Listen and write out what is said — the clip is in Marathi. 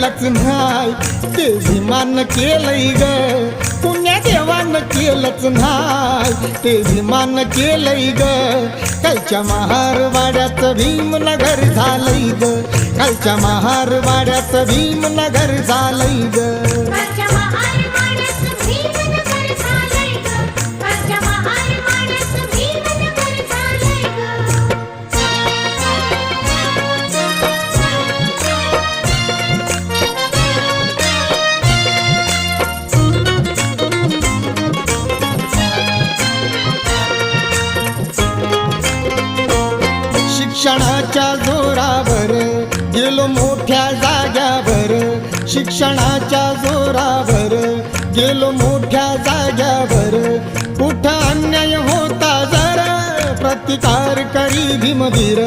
केलंच नाही ते विमान केलंय ग पुण्या देवानं केलंच नाही ते विमान केलंय ग कालच्या महारवाड्याचं भीमनगर झालंय ग कालच्या महारवाड्याचं भीमनगर झालंय ग शिक्षणाच्या जोरावर गेलो मोठ्या जाग्यावर शिक्षणाच्या जोरावर गेलो मोठ्या जाग्यावर कुठं अन्याय होता जरा प्रतिकार करी भीमवीर